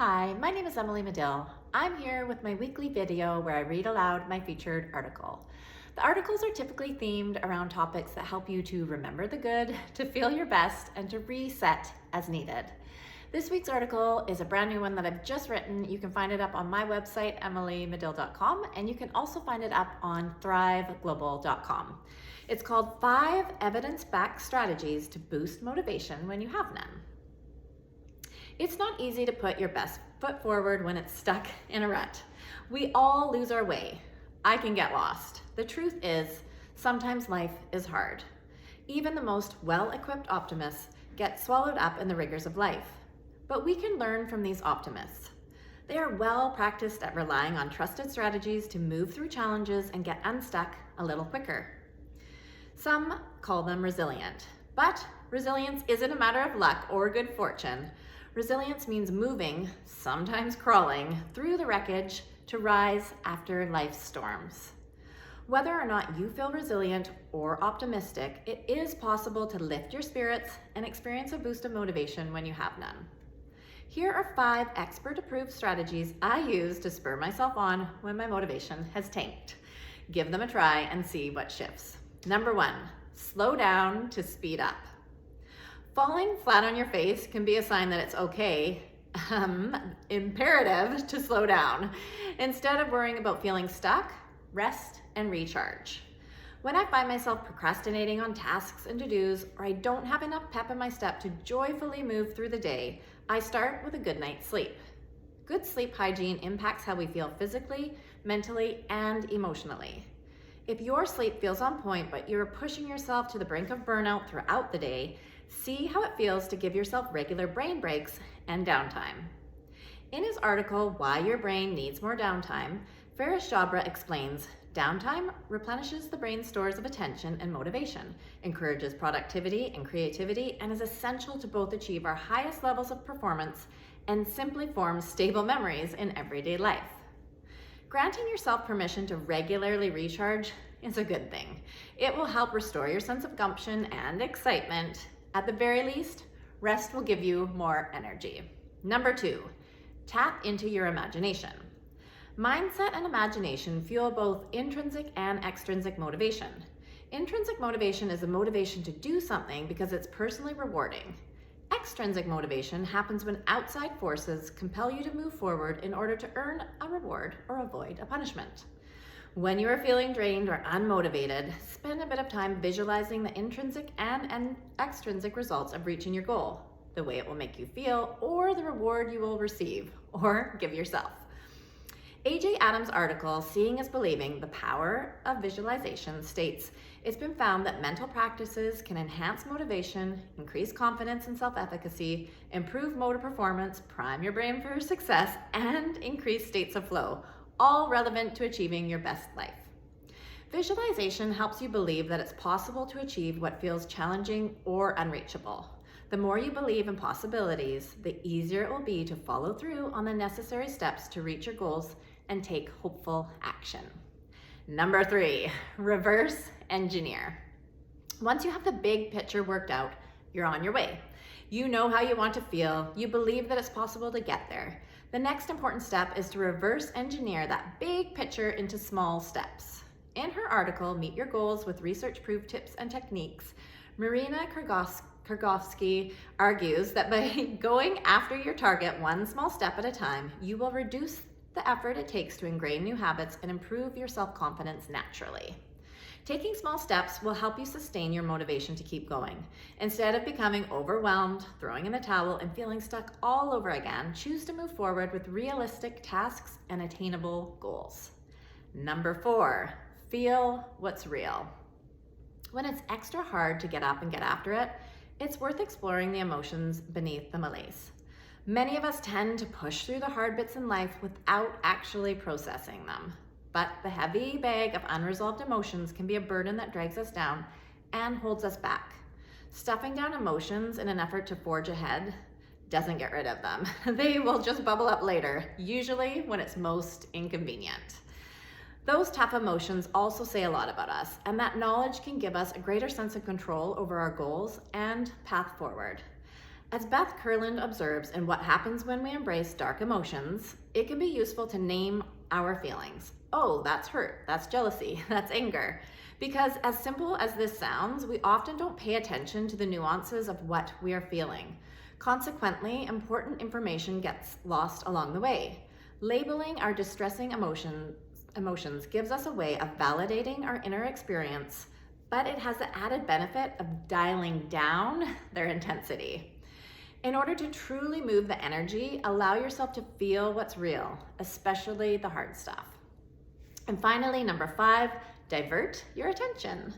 Hi, my name is Emily Madill. I'm here with my weekly video where I read aloud my featured article. The articles are typically themed around topics that help you to remember the good, to feel your best, and to reset as needed. This week's article is a brand new one that I've just written. You can find it up on my website, emilymadill.com, and you can also find it up on thriveglobal.com. It's called 5 Evidence-Backed Strategies to Boost Motivation When You Have None. It's not easy to put your best foot forward when it's stuck in a rut. We all lose our way. I can get lost. The truth is, sometimes life is hard. Even the most well-equipped optimists get swallowed up in the rigors of life. But we can learn from these optimists. They are well practiced at relying on trusted strategies to move through challenges and get unstuck a little quicker. Some call them resilient, but resilience isn't a matter of luck or good fortune. Resilience means moving, sometimes crawling, through the wreckage to rise after life's storms. Whether or not you feel resilient or optimistic, it is possible to lift your spirits and experience a boost of motivation when you have none. Here are 5 expert-approved strategies I use to spur myself on when my motivation has tanked. Give them a try and see what shifts. Number 1, slow down to speed up. Falling flat on your face can be a sign that it's imperative to slow down. Instead of worrying about feeling stuck, rest and recharge. When I find myself procrastinating on tasks and to-dos, or I don't have enough pep in my step to joyfully move through the day, I start with a good night's sleep. Good sleep hygiene impacts how we feel physically, mentally, and emotionally. If your sleep feels on point, but you're pushing yourself to the brink of burnout throughout the day, see how it feels to give yourself regular brain breaks and downtime. In his article, Why Your Brain Needs More Downtime, Faris Jabra explains, downtime replenishes the brain's stores of attention and motivation, encourages productivity and creativity, and is essential to both achieve our highest levels of performance and simply form stable memories in everyday life. Granting yourself permission to regularly recharge is a good thing. It will help restore your sense of gumption and excitement. At the very least, rest will give you more energy. Number 2, tap into your imagination. Mindset and imagination fuel both intrinsic and extrinsic motivation. Intrinsic motivation is a motivation to do something because it's personally rewarding. Extrinsic motivation happens when outside forces compel you to move forward in order to earn a reward or avoid a punishment. When you are feeling drained or unmotivated, spend a bit of time visualizing the intrinsic and extrinsic results of reaching your goal, the way it will make you feel, or the reward you will receive or give yourself. A.J. Adams' article, Seeing is Believing, The Power of Visualization, states, it's been found that mental practices can enhance motivation, increase confidence and self-efficacy, improve motor performance, prime your brain for success, and increase states of flow, all relevant to achieving your best life. Visualization helps you believe that it's possible to achieve what feels challenging or unreachable. The more you believe in possibilities, the easier it will be to follow through on the necessary steps to reach your goals and take hopeful action. Number 3, reverse engineer. Once you have the big picture worked out, you're on your way. You know how you want to feel. You believe that it's possible to get there. The next important step is to reverse engineer that big picture into small steps. In her article, Meet Your Goals with Research-Proved Tips and Techniques, Marina Kurgovsky argues that by going after your target one small step at a time, you will reduce the effort it takes to ingrain new habits and improve your self-confidence naturally. Taking small steps will help you sustain your motivation to keep going. Instead of becoming overwhelmed, throwing in the towel, and feeling stuck all over again, choose to move forward with realistic tasks and attainable goals. Number 4, feel what's real. When it's extra hard to get up and get after it, it's worth exploring the emotions beneath the malaise. Many of us tend to push through the hard bits in life without actually processing them. But the heavy bag of unresolved emotions can be a burden that drags us down and holds us back. Stuffing down emotions in an effort to forge ahead doesn't get rid of them. They will just bubble up later, usually when it's most inconvenient. Those tough emotions also say a lot about us, and that knowledge can give us a greater sense of control over our goals and path forward. As Beth Kurland observes in What Happens When We Embrace Dark Emotions, it can be useful to name our feelings. Oh, that's hurt, that's jealousy, that's anger. Because as simple as this sounds, we often don't pay attention to the nuances of what we are feeling. Consequently, important information gets lost along the way. Labeling our distressing emotions gives us a way of validating our inner experience, but it has the added benefit of dialing down their intensity. In order to truly move the energy, allow yourself to feel what's real, especially the hard stuff. And finally, number 5, divert your attention.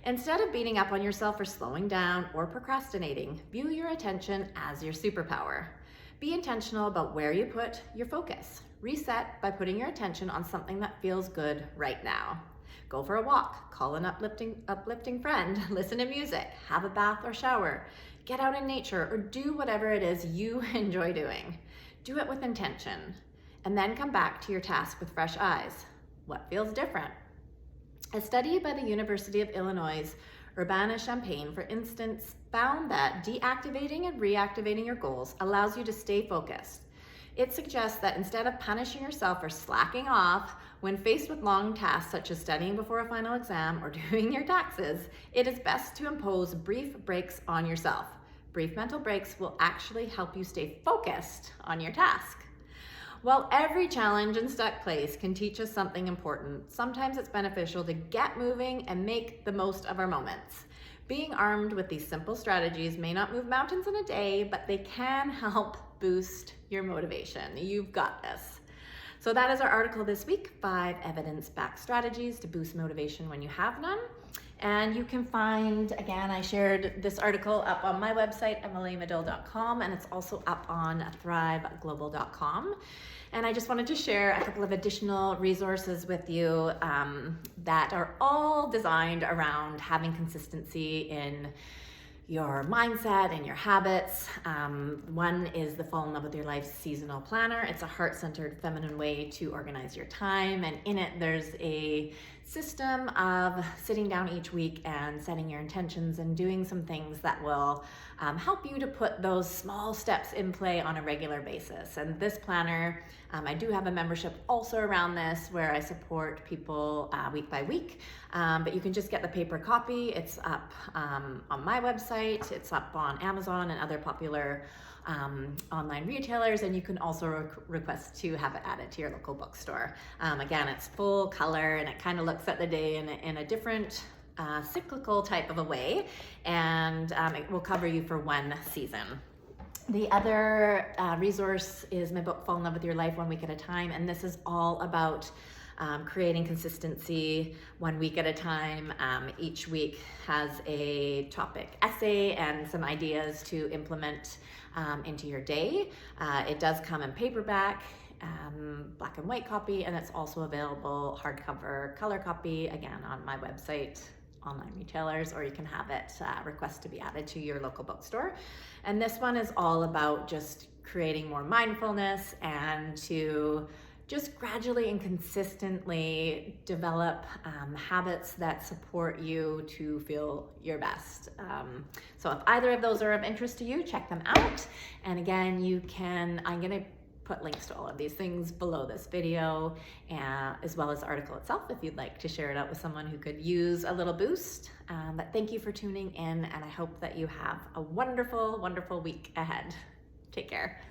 Instead of beating up on yourself for slowing down or procrastinating, view your attention as your superpower. Be intentional about where you put your focus. Reset by putting your attention on something that feels good right now. Go for a walk, call an uplifting friend, listen to music, have a bath or shower, get out in nature, or do whatever it is you enjoy doing. Do it with intention, and then come back to your task with fresh eyes. What feels different? A study by the University of Illinois Urbana-Champaign, for instance, found that deactivating and reactivating your goals allows you to stay focused. It suggests that instead of punishing yourself or slacking off when faced with long tasks such as studying before a final exam or doing your taxes, it is best to impose brief breaks on yourself. Brief mental breaks will actually help you stay focused on your task. While every challenge and stuck place can teach us something important, sometimes it's beneficial to get moving and make the most of our moments. Being armed with these simple strategies may not move mountains in a day, but they can help boost your motivation. You've got this. So that is our article this week, 5 evidence-backed strategies to boost motivation when you have none. And you can find, again, I shared this article up on my website, emilymadill.com, and it's also up on thriveglobal.com. And I just wanted to share a couple of additional resources with you that are all designed around having consistency in your mindset and your habits. One is the Fall in Love with Your Life Seasonal Planner. It's a heart-centered feminine way to organize your time, and in it there's a system of sitting down each week and setting your intentions and doing some things that will help you to put those small steps in play on a regular basis. And this planner, I do have a membership also around this where I support people week by week, but you can just get the paper copy. It's up on my website, it's up on Amazon and other popular online retailers, and you can also request to have it added to your local bookstore. Again, it's full color and it kind of looks at the day in a different cyclical type of a way, and it will cover you for one season. The other resource is my book, Fall in Love with Your Life 1 Week at a Time, and this is all about creating consistency 1 week at a time. Each week has a topic essay and some ideas to implement into your day. It does come in paperback, black and white copy, and it's also available hardcover, color copy, again on my website, online retailers, or you can have it request to be added to your local bookstore. And this one is all about just creating more mindfulness and to just gradually and consistently develop habits that support you to feel your best. So if either of those are of interest to you, check them out. And again, I'm gonna put links to all of these things below this video, as well as the article itself if you'd like to share it out with someone who could use a little boost. But thank you for tuning in, and I hope that you have a wonderful, wonderful week ahead. Take care.